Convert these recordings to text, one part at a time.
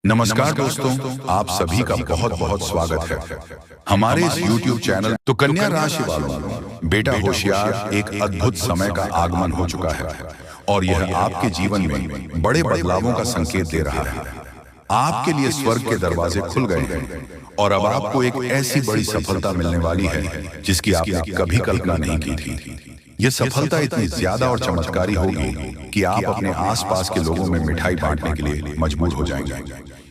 नमस्कार दोस्तों, आप सभी का बहुत बहुत स्वागत है हमारे इस YouTube चैनल। तो कन्या राशि वालों, बेटा होशियार एक अद्भुत समय का आगमन हो चुका है और यह आपके जीवन में बड़े बदलावों का संकेत दे रहा है। आपके लिए स्वर्ग के दरवाजे खुल गए हैं और अब आपको एक ऐसी बड़ी सफलता मिलने वाली है जिसकी आपने कभी कल्पना नहीं की थी। यह सफलता इतनी ज्यादा और चमत्कारी होगी कि आप अपने आसपास के लोगों में मिठाई बांटने के लिए मजबूर हो जाएंगे।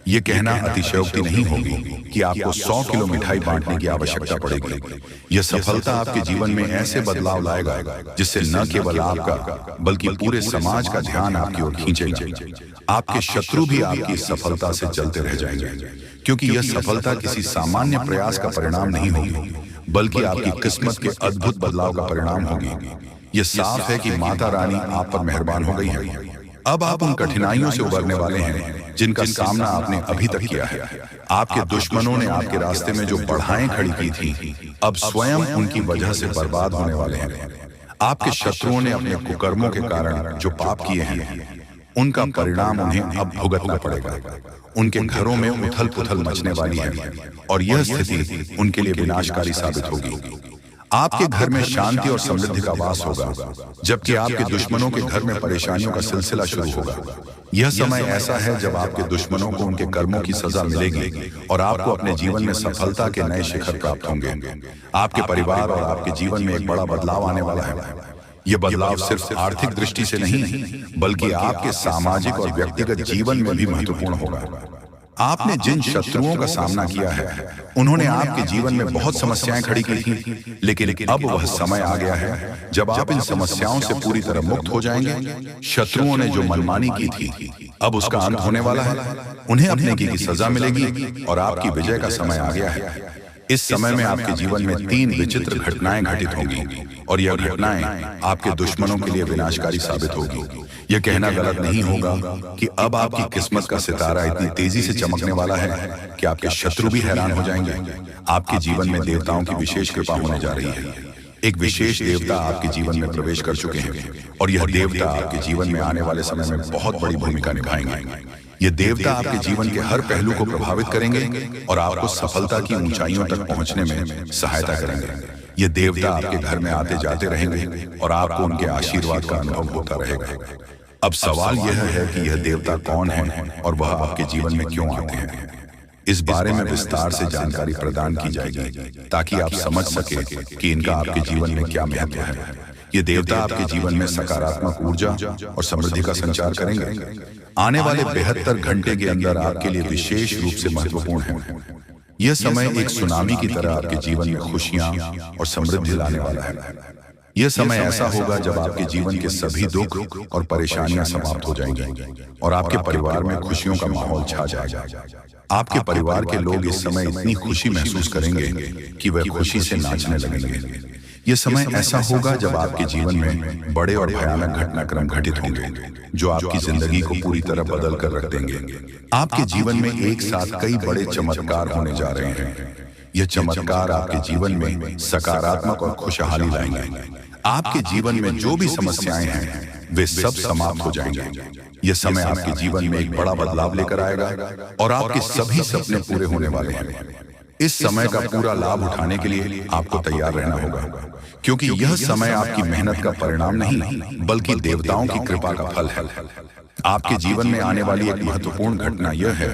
ये कहना अतिशयोक्ति नहीं होगी कि आपको 100 किलो मिठाई बांटने की आवश्यकता पड़ेगी। यह सफलता आपके जीवन में ऐसे बदलाव लाएगा जिससे न केवल आपका बल्कि पूरे समाज का ध्यान आपकी ओर खींचेगा। आपके शत्रु भी आपकी सफलता से चलते रह जाएंगे, क्योंकि यह सफलता किसी सामान्य प्रयास का परिणाम नहीं होगी, बल्कि आपकी किस्मत के अद्भुत बदलाव का परिणाम होगी। यह साफ है कि माता रानी आप पर मेहरबान हो गई है। अब आप उन कठिनाइयों से उबरने वाले हैं जिनका सामना आपने अभी तक किया है। आपके दुश्मनों ने आपके रास्ते में जो बाधाएं खड़ी की थी, अब स्वयं उनकी वजह से बर्बाद होने वाले हैं। आपके शत्रुओं ने अपने कुकर्मों के कारण जो पाप किए हैं, उनका परिणाम उन्हें अब भुगतना पड़ेगा। उनके घरों में उथल पुथल मचने वाली है और यह स्थिति उनके लिए विनाशकारी साबित होगी। आपके घर में शांति और समृद्धि का वास होगा, जबकि आपके दुश्मनों के घर में परेशानियों का सिलसिला शुरू होगा। यह समय ऐसा है जब आपके दुश्मनों को उनके कर्मों की सजा मिलेगी और आपको अपने जीवन में सफलता के नए शिखर प्राप्त होंगे। आपके परिवार और आपके जीवन में एक बड़ा बदलाव आने वाला है। यह बदलाव सिर्फ आर्थिक दृष्टि से नहीं, बल्कि आपके सामाजिक और व्यक्तिगत जीवन में भी महत्वपूर्ण होगा। आपने जिन शत्रुओं का सामना किया है, उन्होंने आपके जीवन में बहुत समस्याएं खड़ी की थी, लेकिन अब वह समय आ गया है जब आप इन समस्याओं से पूरी तरह मुक्त हो जाएंगे। शत्रुओं ने जो मनमानी की थी, अब उसका अंत होने वाला है। उन्हें अपने की सजा मिलेगी और आपकी विजय का समय आ गया है। इस समय में आपके जीवन में 3 विचित्र घटनाएं घटित होंगी और यह घटनाएं आपके दुश्मनों के लिए विनाशकारी साबित होगी। यह कहना गलत नहीं होगा कि अब आपकी किस्मत का सितारा इतनी तेजी से चमकने वाला है कि आपके शत्रु भी हैरान हो जाएंगे। आपके जीवन में देवताओं की विशेष कृपा होने जा रही है। एक विशेष देवता आपके जीवन में प्रवेश कर चुके हैं और यह देवता आपके जीवन में आने वाले समय में बहुत बड़ी भूमिका निभाएंगे। ये देवता आपके जीवन के हर पहलू को प्रभावित करेंगे और आपको सफलता की ऊंचाइयों तक पहुंचने में सहायता करेंगे। ये देवता आपके घर में आते जाते रहेंगे और आपको उनके आशीर्वाद का अनुभव होता रहेगा। अब सवाल यह है कि यह देवता कौन है और वह आपके जीवन में क्यों आते हैं। इस बारे में विस्तार से जानकारी प्रदान की जाएगी ताकि आप समझ सके कि इनका आपके जीवन में क्या महत्व है। ये देवता आपके जीवन में सकारात्मक ऊर्जा और समृद्धि का संचार करेंगे। आने वाले 72 घंटे के अंदर आपके लिए विशेष रूप से महत्वपूर्ण है। यह समय एक सुनामी की तरह आपके जीवन में खुशियां और समृद्धि लाने वाला है। यह समय ऐसा होगा जब आपके जीवन के सभी दुख और परेशानियां समाप्त हो जाएंगी और आपके परिवार में खुशियों का माहौल छा जाएगा। आपके परिवार के लोग इस समय इतनी खुशी महसूस करेंगे कि वे खुशी से नाचने लगेंगे। यह समय ऐसा होगा जब आपके जीवन में बड़े और भयानक घटनाक्रम घटित होंगे जो आपकी जिंदगी को पूरी तरह बदल कर रख देंगे। आपके जीवन में एक साथ कई बड़े चमत्कार होने जा रहे हैं। यह चमत्कार आपके जीवन में सकारात्मक और खुशहाली लाएंगे। आपके जीवन में जो भी समस्याएं हैं, वे सब समाप्त हो जाएंगे। यह समय आपके जीवन में एक बड़ा बदलाव लेकर आएगा और आपके सभी सपने पूरे होने वाले हैं। इस समय का पूरा लाभ उठाने के लिए आपको तैयार रहना होगा, क्योंकि यह समय आपकी मेहनत का परिणाम नहीं, बल्कि देवताओं की कृपा का फल है। आपके जीवन में आने वाली एक महत्वपूर्ण घटना यह है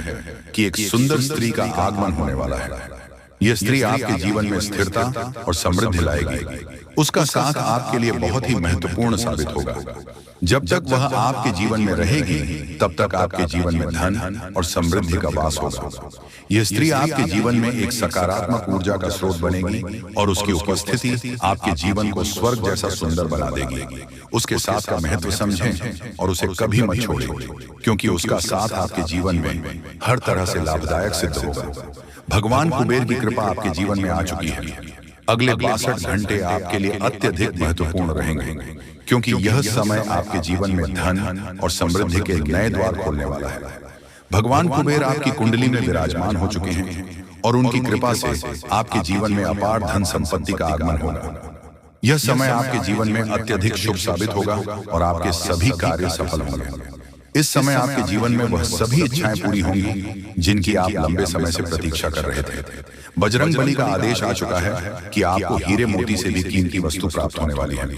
कि एक सुंदर स्त्री का आगमन होने वाला है। यह स्त्री आपके जीवन में स्थिरता और समृद्धि लाएगी। उसका साथ आपके लिए बहुत ही महत्वपूर्ण साबित होगा। जब तक वह आपके जीवन में रहेगी, तब तक आपके जीवन में धन और समृद्धि का वास होगा। यह स्त्री आपके जीवन में एक सकारात्मक ऊर्जा का स्रोत बनेगी और उसकी उपस्थिति आपके जीवन को स्वर्ग जैसा सुंदर बना देगी। उसके साथ का महत्व समझें और उसे कभी मत छोड़ें, क्योंकि उसका साथ आपके जीवन में हर तरह से लाभदायक सिद्ध होगा। भगवान कुबेर की कृपा आपके जीवन में आ चुकी है। अगले 62 घंटे आपके लिए अत्यधिक महत्वपूर्ण रहेंगे, क्योंकि यह समय आपके जीवन में धन और समृद्धि के नए द्वार खोलने वाला है। भगवान कुबेर आपकी कुंडली में विराजमान हो चुके हैं और उनकी कृपा से आपके जीवन में अपार धन संपत्ति का आगमन होगा। यह समय आपके जीवन में अत्यधिक शुभ साबित होगा और आपके सभी कार्य सफल होंगे। इस समय आपके जीवन में वह सभी इच्छाएं पूरी होंगी जिनकी आप लंबे समय से प्रतीक्षा कर रहे थे। बजरंग बली का आदेश आ चुका है कि आपको हीरे मोती से भी कीमती वस्तु प्राप्त होने वाली है।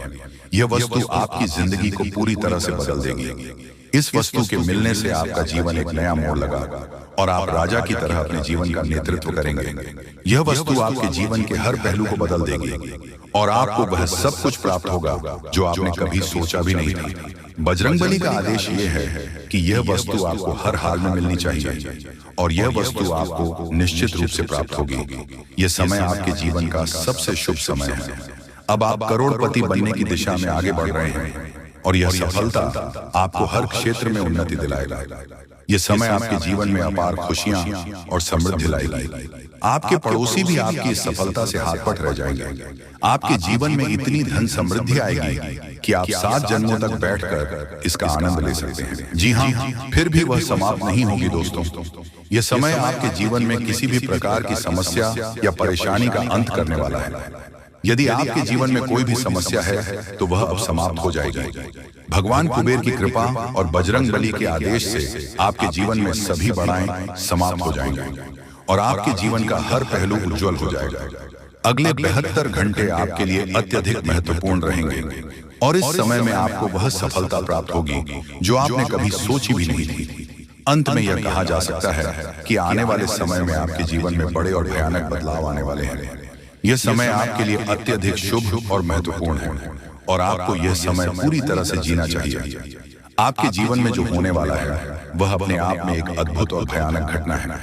यह वस्तु आपकी जिंदगी को पूरी तरह से बदल देगी। इस वस्तु के मिलने से आपका जीवन एक नया मोड़ लगा और आप राजा की तरह अपने जीवन का नेतृत्व करेंगे। यह वस्तु आपके जीवन के हर पहलू को बदल देगी और आपको वह सब कुछ प्राप्त होगा जो आपने कभी सोचा भी नहीं था। बजरंग बली का आदेश यह है कि यह वस्तु आपको हर हाल में मिलनी चाहिए और यह वस्तु आपको निश्चित रूप से प्राप्त होगी। यह समय आपके जीवन का सबसे शुभ समय है। अब आप करोड़पति बनने की दिशा में आगे बढ़ रहे हैं और यह सफलता आपको हर क्षेत्र में उन्नति दिलाएगा। यह समय आपके जीवन में अपार खुशियां और समृद्धि लाएगी। आपके पड़ोसी भी आपकी इस सफलता से हाथ पट रह जाएंगे। आपके जीवन में इतनी धन समृद्धि आएगी कि आप 7 जन्मों तक बैठकर इसका आनंद ले सकते हैं। जी हाँ, फिर भी वह समाप्त नहीं होगी दोस्तों। यह समय आपके जीवन में किसी भी प्रकार की समस्या या परेशानी का अंत करने वाला है। यदि आपके जीवन में कोई भी समस्या है तो वह अब समाप्त हो जाएगी। भगवान कुबेर की कृपा और बजरंग बली के आदेश से आपके जीवन में सभी बड़ाएं समाप्त हो जाएंगे और आपके जीवन का हर पहलू उज्जवल हो जाएगा। अगले 72 घंटे आपके लिए अत्यधिक महत्वपूर्ण रहेंगे और इस समय में आपको वह सफलता प्राप्त होगी जो आपने कभी सोची भी नहीं थी। अंत में यह कहा जा सकता है कि आने वाले समय में आपके जीवन में बड़े और भयानक बदलाव आने वाले हैं। यह समय आपके लिए अत्यधिक शुभ और महत्वपूर्ण है और आपको यह समय पूरी तरह से जीना चाहिए। आपके जीवन में जो होने वाला है वह अपने आप में एक अद्भुत और भयानक घटना है।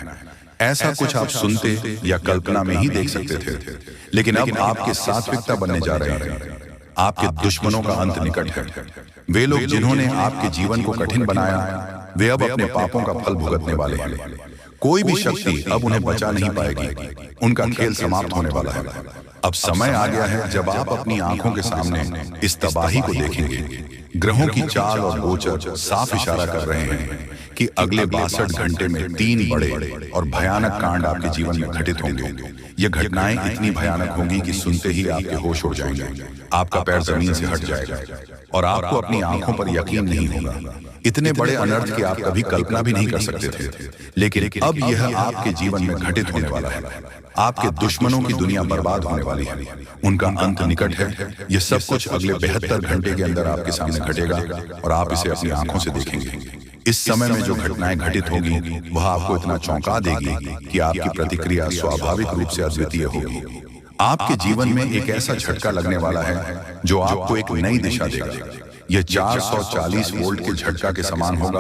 ऐसा कुछ आप सुनते या कल्पना में ही देख सकते थे, लेकिन अब आपके सात्विकता बनने जा रहे हैं। आपके दुश्मनों का अंत निकट है। वे लोग जिन्होंने आपके जीवन को कठिन बनाया, वे अब अपने पापों का फल भुगतने वाले हैं। कोई भी शक्ति अब उन्हें बचा नहीं पाएगी। उनका खेल समाप्त होने वाला है। अब समय आ गया है जब आप अपनी आंखों के सामने इस तबाही को देखेंगे। ग्रहों की चाल और गोचर साफ इशारा कर रहे हैं कि अगले 62 घंटे में 3 बड़े और भयानक कांड आपके जीवन में घटित होंगे। ये घटनाएं इतनी भयानक होंगी कि सुनते ही आपके होश उड़ जाएंगे। आपका पैर जमीन से हट जाएगा और आपको अपनी आंखों पर यकीन नहीं होगा। इतने बड़े अनर्थ की आप कभी कल्पना भी नहीं कर सकते थे, लेकिन अब यह आपके जीवन में घटित होने वाला है। आपके दुश्मनों की दुनिया बर्बाद होने वाली है। उनका अंत निकट है। यह सब कुछ अगले 72 घंटे के अंदर आपके सामने घटेगा और आप इसे अपनी आंखों से देखेंगे। इस समय में जो घटनाएं घटित होगी वह आपको इतना चौंका देगी कि आपकी प्रतिक्रिया स्वाभाविक रूप से अद्वितीय होगी। आपके जीवन में एक ऐसा झटका लगने वाला है जो आपको एक नई दिशा देगा। यह 440 वोल्ट के झटका के समान होगा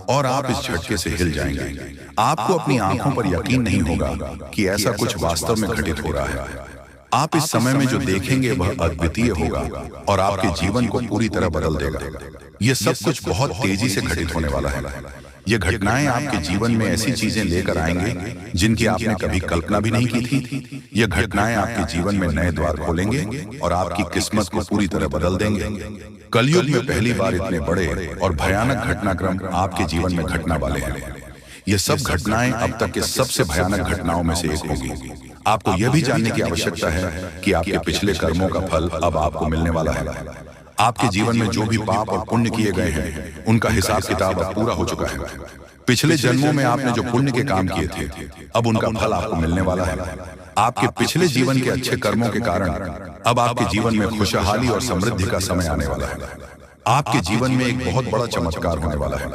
और आप इस झटके से हिल जाएंगे। आपको अपनी आंखों पर यकीन नहीं होगा कि ऐसा कुछ वास्तव में घटित हो रहा है। आप इस समय में जो देखेंगे वह अद्वितीय होगा और आपके जीवन को पूरी तरह बदल देगा। यह सब कुछ बहुत तेजी से घटित होने वाला है। ये घटनाएं आपके जीवन में ऐसी चीजें लेकर आएंगे जिनकी आपने कभी कल्पना भी नहीं की थी। ये घटनाएं आपके जीवन में नए द्वार खोलेंगे और आपकी किस्मत को पूरी तरह बदल देंगे। कलयुग में पहली बार इतने बड़े और भयानक घटनाक्रम आपके जीवन में घटने वाले हैं। ये सब घटनाएं अब तक के सबसे भयानक घटनाओं में से एक होगी। आपको यह भी जानने की आवश्यकता है कि आपके पिछले कर्मों का फल अब आपको मिलने वाला है। आपके जीवन में जो भी पाप और पुण्य किए गए हैं उनका हिसाब किताब अब पूरा हो चुका है। पिछले जन्मों में आपने जो पुण्य के काम किए थे अब उनका फल आपको मिलने वाला है। आपके पिछले जीवन के अच्छे कर्मों के कारण अब आपके जीवन में खुशहाली और समृद्धि का समय आने वाला है। आपके जीवन में एक बहुत बड़ा चमत्कार होने वाला है।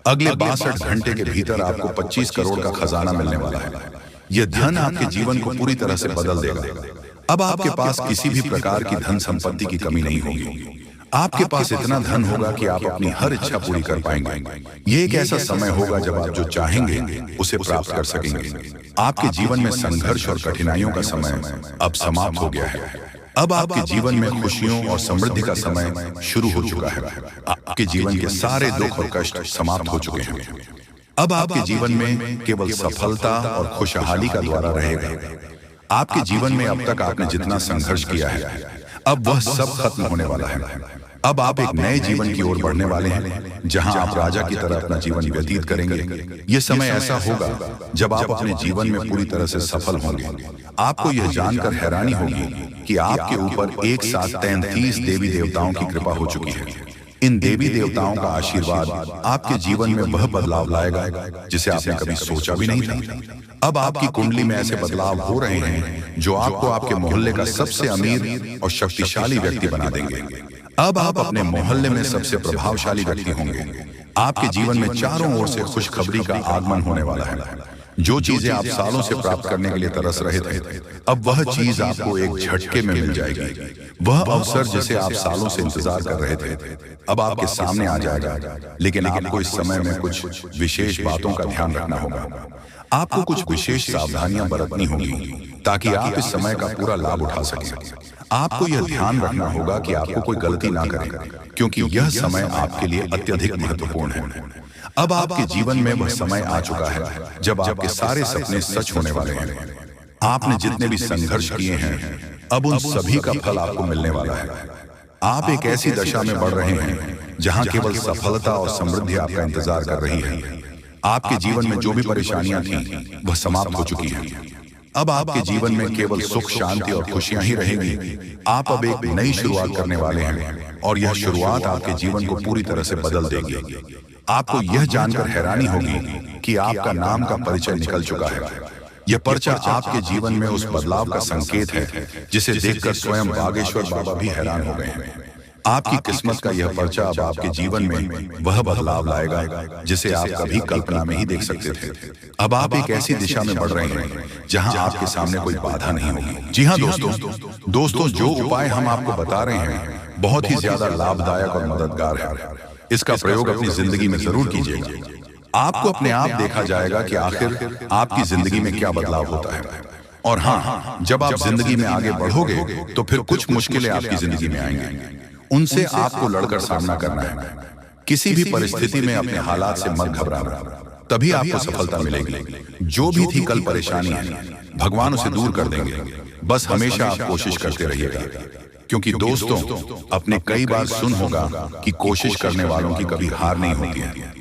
अगले 62 घंटे के भीतर आपको 25 करोड़ का खजाना मिलने वाला है। यह धन आपके जीवन को पूरी तरह से बदल देगा। अब आपके पास किसी भी प्रकार की धन संपत्ति की कमी नहीं होगी। आपके पास इतना धन होगा कि आप अपनी हर इच्छा पूरी कर पाएंगे। ये एक ऐसा समय होगा जब आप जो चाहेंगे उसे प्राप्त कर सकेंगे। आपके जीवन में संघर्ष और कठिनाइयों का समय अब समाप्त हो गया है। अब आपके जीवन में खुशियों और समृद्धि का समय शुरू हो चुका है। आपके जीवन के सारे दुख और कष्ट समाप्त हो चुके हैं। अब आपके जीवन में केवल सफलता और खुशहाली का द्वारा रहेगा। आपके जीवन में अब तक आपने जितना संघर्ष किया है अब वह सब खत्म होने वाला है। अब आप एक नए जीवन की ओर बढ़ने वाले हैं जहां आप राजा की तरह अपना जीवन व्यतीत करेंगे। यह समय ऐसा होगा जब आप अपने जीवन में पूरी तरह से सफल होंगे। आपको यह जानकर हैरानी होगी कि आपके ऊपर एक साथ 33 देवी देवताओं की कृपा हो चुकी है। इन देवी देवताओं का आशीर्वाद आपके जीवन में वह बदलाव लाएगा जिसे आपने कभी सोचा भी नहीं था। अब आपकी कुंडली में ऐसे बदलाव हो रहे हैं जो आपको आपके मोहल्ले का सबसे अमीर और शक्तिशाली व्यक्ति बना देंगे। अब आप अपने मोहल्ले में सबसे प्रभावशाली व्यक्ति होंगे। आपके जीवन में चारों ओर से खुशखबरी का आगमन होने वाला है। जो चीजें आप सालों से प्राप्त करने के लिए तरस रहे थे, अब वह चीज आपको एक झटके में मिल जाएगी। वह अवसर जिसे आप सालों से इंतजार कर रहे थे, अब आपके सामने आ जाएगा। लेकिन आपको इस समय में कुछ विशेष बातों का ध्यान रखना होगा। आपको कुछ विशेष सावधानियां बरतनी होंगी ताकि आप इस समय का पूरा लाभ उठा सकें। आपको यह ध्यान रखना होगा कि आपको कोई गलती ना करें, क्योंकि यह समय आपके लिए अत्यधिक महत्वपूर्ण है। अब आपके जीवन में वह समय आ चुका है जब आपके सारे सपने सच होने वाले हैं। आपने जितने भी संघर्ष किए हैं, अब उन सभी का फल आपको मिलने वाला है। आप एक ऐसी दशा में बढ़ रहे हैं जहां केवल सफलता और समृद्धि आपका इंतजार कर रही है। आपके जीवन में जो भी परेशानियां थीं, वह समाप्त हो चुकी हैं। अब आपके जीवन में केवल सुख, शांति और खुशियां ही रहेंगी। आप अब एक नई शुरुआत करने वाले हैं और यह शुरुआत आपके जीवन को पूरी तरह से बदल देगी। आपको यह जानकर हैरानी होगी कि आपका नाम का परिचय निकल चुका है। यह पर्चा आपके जीवन में उस बदलाव का संकेत है जिसे देखकर स्वयं बागेश्वर बाबा भी हैरान हो गए हैं। आपकी किस्मत का यह पर्चा अब आपके जीवन में वह बदलाव लाएगा जिसे आप कभी कल्पना में ही देख सकते थे। अब आप एक ऐसी दिशा में बढ़ रहे हैं जहां आपके सामने कोई बाधा नहीं होगी। जी हाँ दोस्तों, जो उपाय हम आपको बता रहे हैं बहुत ही ज्यादा लाभदायक और मददगार है। इसका प्रयोग अपनी जिंदगी में जरूर कीजिएगा। आपको अपने आप देखा जाएगा कि आखिर आपकी जिंदगी में क्या बदलाव होता है। और हाँ, जब आप जिंदगी में आगे बढ़ोगे तो फिर कुछ मुश्किलें आपकी जिंदगी में आएंगी। उनसे आपको लड़कर सामना करना है। किसी भी परिस्थिति में अपने हालात से मत घबराना, तभी आपको सफलता मिलेगी। जो भी थी कल परेशानी है, भगवान उसे दूर कर देंगे। बस हमेशा आप कोशिश करते रहिएगा, क्योंकि दोस्तों, अपने कई बार सुन होगा कि कोशिश करने वालों की कभी हार नहीं होती है।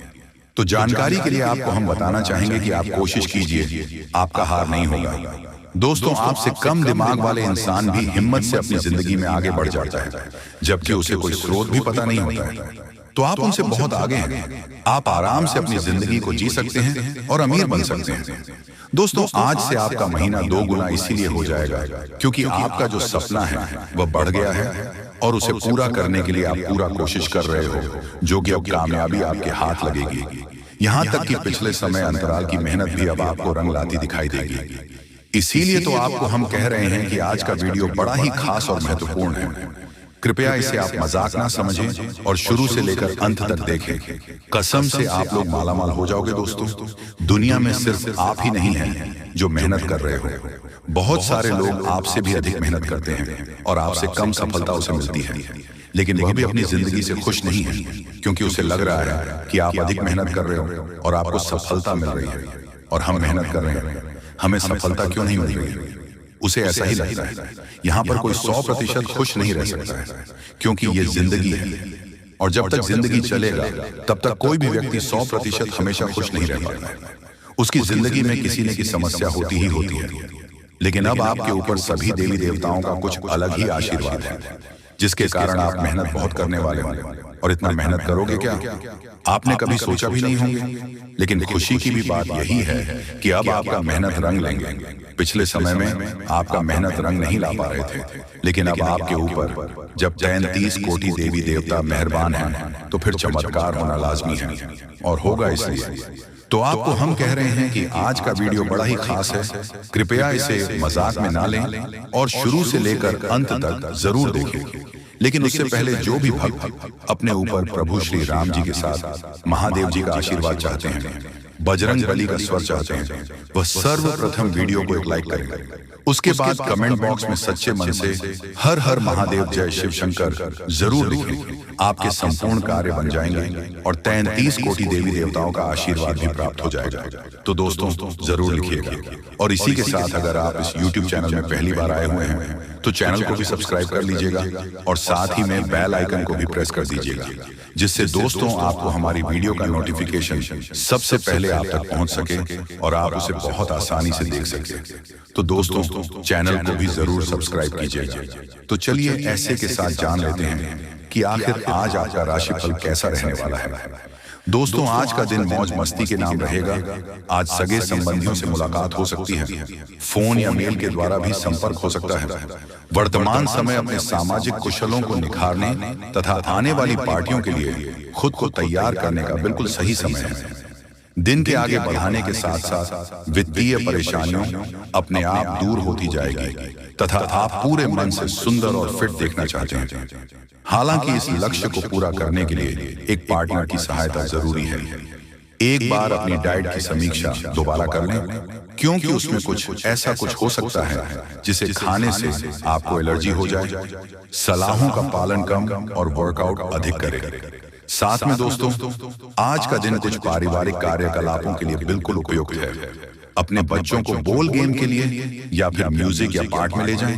तो जानकारी के लिए आपको हम बताना चाहेंगे कि आप कोशिश कीजिए, आपका हार नहीं होगा। दोस्तों, आपसे कम दिमाग वाले इंसान भी हिम्मत से अपनी जिंदगी में आगे बढ़ जाता है, जबकि उसे कोई स्रोत भी पता नहीं होता है। तो आप उनसे बहुत आगे हैं। आप आराम से अपनी जिंदगी को जी सकते हैं और अमीर बन सकते हैं। दोस्तों, आज से आपका महीना 2 गुना इसीलिए हो जाएगा क्योंकि आपका जो सपना है वह बढ़ गया है और उसे पूरा करने के लिए आप पूरा कोशिश कर रहे हो, जो कि अब कामयाबी आपके हाथ लगेगी। यहाँ तक कि पिछले समय अंतराल की मेहनत भी अब आपको रंग लाती दिखाई देगी। इसीलिए तो आपको हम कह रहे हैं कि आज का वीडियो बड़ा ही खास और महत्वपूर्ण है। कृपया इसे आप मजाक ना समझें और शुरू से लेकर अंत तक देखें। कसम से आप लोग मालामाल हो जाओगे दोस्तों। दुनिया में सिर्फ आप ही नहीं हैं जो मेहनत कर रहे हो। बहुत सारे लोग आपसे भी अधिक मेहनत करते हैं और आपसे कम सफलता उसे मिलती है, लेकिन वह भी अपनी जिंदगी से खुश नहीं है, क्योंकि उसे लग रहा है कि आप अधिक मेहनत कर रहे हो और आपको सफलता मिल रही है, और हम मेहनत कर रहे हैं, हमें सफलता क्यों नहीं मिल रही। उसे ऐसा ही लगता है। यहाँ पर कोई 100% खुश नहीं रह सकता है, क्योंकि ये जिंदगी है, और जब तक जिंदगी चलेगा तब तक कोई भी व्यक्ति 100% हमेशा खुश नहीं रह पाता। उसकी जिंदगी में किसी न किसी समस्या होती ही होती है। लेकिन अब आपके ऊपर सभी देवी देवताओं का कुछ अलग ही आशीर्वाद है, जिसके कारण आप मेहनत बहुत करने वाले होंगे। और इतना मेहनत करोगे क्या, आपने कभी सोचा भी नहीं होंगे। लेकिन खुशी की भी बात यही है कि अब आपका मेहनत रंग लेंगे। पिछले समय में आपका मेहनत रंग नहीं ला पा रहे थे, लेकिन अब आपके ऊपर जब 33 कोटि देवी देवता मेहरबान हैं, तो फिर चमत्कार होना लाजमी है, और होगा। इसलिए तो आपको हम कह रहे हैं कि आज का वीडियो बड़ा ही खास है। कृपया इसे मजाक में ना लें और शुरू से लेकर अंत तक जरूर देखें। लेकिन उससे पहले जो भी भक्त अपने ऊपर प्रभु श्री राम जी के साथ महादेव जी का आशीर्वाद चाहते हैं, बजरंग बली का स्वर चाहते हैं, वह सर्वप्रथम वीडियो को एक लाइक करें। उसके बाद कमेंट बॉक्स में सच्चे मन से हर हर महादेव जय शिव शंकर जरूर लिखें। आपके संपूर्ण कार्य बन जाएंगे और 33 कोटि देवी देवताओं का आशीर्वाद भी प्राप्त हो जाएगा। तो दोस्तों, जरूर लिखिएगा। और इसी के साथ अगर आप इस YouTube चैनल में पहली बार आए हुए हैं तो चैनल को भी सब्सक्राइब कर लीजिएगा, और साथ ही में बेल आइकन को भी प्रेस कर दीजिएगा, जिससे दोस्तों आपको हमारी वीडियो का नोटिफिकेशन सबसे पहले आप तक पहुंच सके और आप उसे बहुत आसानी से देख सके। तो दोस्तों, चैनल को भी जरूर सब्सक्राइब कीजिएगा। तो चलिए ऐसे के साथ जान लेते हैं कि आखिर आज आपका राशिफल कैसा रहने वाला है। दोस्तों, आज का दिन मौज मस्ती के नाम रहेगा। आज सगे संबंधियों से मुलाकात हो सकती है, फोन या मेल के द्वारा भी संपर्क हो सकता है। वर्तमान समय अपने सामाजिक कुशलों को निखारने तथा आने वाली पार्टियों के लिए खुद को तैयार करने का बिल्कुल सही समय है। दिन के आगे बढ़ाने के साथ साथ वित्तीय परेशानियों अपने आप दूर होती जाएगी तथा आप पूरे मन से सुंदर और फिट देखना चाहते हैं। हालांकि इस लक्ष्य को पूरा करने के लिए एक पार्टनर की सहायता जरूरी है। एक बार अपनी डाइट की समीक्षा दोबारा कर लें, क्योंकि उसमें कुछ हो सकता है जिसे खाने से आपको एलर्जी हो जाए। सलाहों का पालन कम और वर्कआउट अधिक करें। साथ में दोस्तों, आज का दिन कुछ पारिवारिक कार्यकलापों के लिए बिल्कुल उपयुक्त है। अपने बच्चों को बोल गेम के लिए या फिर म्यूजिक या पार्ट में ले जाएं।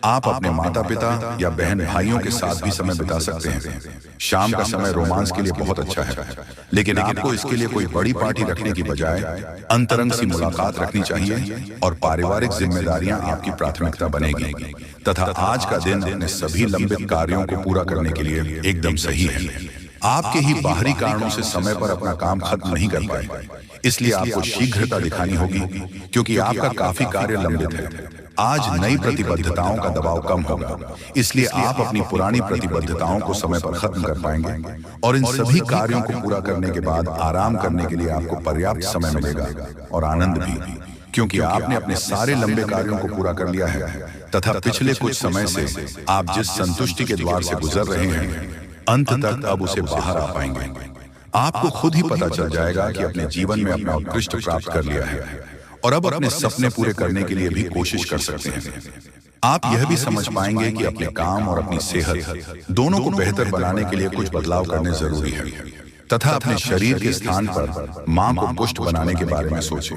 आप अपने माता पिता या बहन भाइयों के साथ भी समय बिता सकते हैं। शाम का समय रोमांस के लिए बहुत अच्छा है, लेकिन आपको इसके लिए कोई बड़ी पार्टी रखने की बजाय अंतरंग सी मुलाकात रखनी चाहिए और पारिवारिक जिम्मेदारियां आपकी प्राथमिकता बनेगी तथा आज का दिन अपने सभी लंबित कार्यों को पूरा करने के लिए एकदम सही है। आपके ही बाहरी कारणों से समय पर अपना काम खत्म नहीं कर पाए, इसलिए आपको शीघ्रता दिखानी होगी, क्योंकि आपका काफी कार्य लंबित है। आज नई प्रतिबद्धताओं का दबाव कम होगा, इसलिए आप अपनी पुरानी प्रतिबद्धताओं को समय पर खत्म कर पाएंगे और इन सभी कार्यों को पूरा करने के बाद आराम करने के लिए आपको पर्याप्त समय मिलेगा और आनंद भी, क्योंकि आपने अपने सारे लंबे कार्यों को पूरा कर लिया है तथा पिछले कुछ समय से आप जिस संतुष्टि के द्वार से गुजर रहे हैं, अंत तक अब उसे बाहर आ पाएंगे। आपको खुद ही पता चल जाएगा कि अपने जीवन में अपना उत्कृष्ट प्राप्त कर लिया है और अब अपने सपने पूरे करने के लिए भी कोशिश कर सकते हैं। आप यह भी समझ पाएंगे कि अपने काम और अपनी सेहत दोनों को बेहतर बनाने के लिए कुछ बदलाव करने जरूरी है तथा अपने शरीर के स्थान पर मां को पुष्ट बनाने के बारे में सोचें।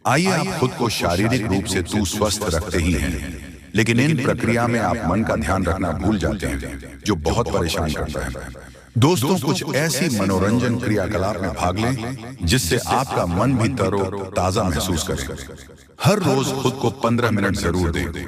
आइए, आप खुद को शारीरिक रूप से तू स्वस्थ रखते ही हैं, लेकिन इन प्रक्रिया में आप मन का ध्यान रखना भूल जाते हैं, जो बहुत परेशान करता है। दोस्तों, कुछ ऐसी मनोरंजन क्रियाकलाप में भाग लें जिससे आपका मन भी तरो ताजा महसूस करे। हर रोज खुद को 15 मिनट जरूर दें।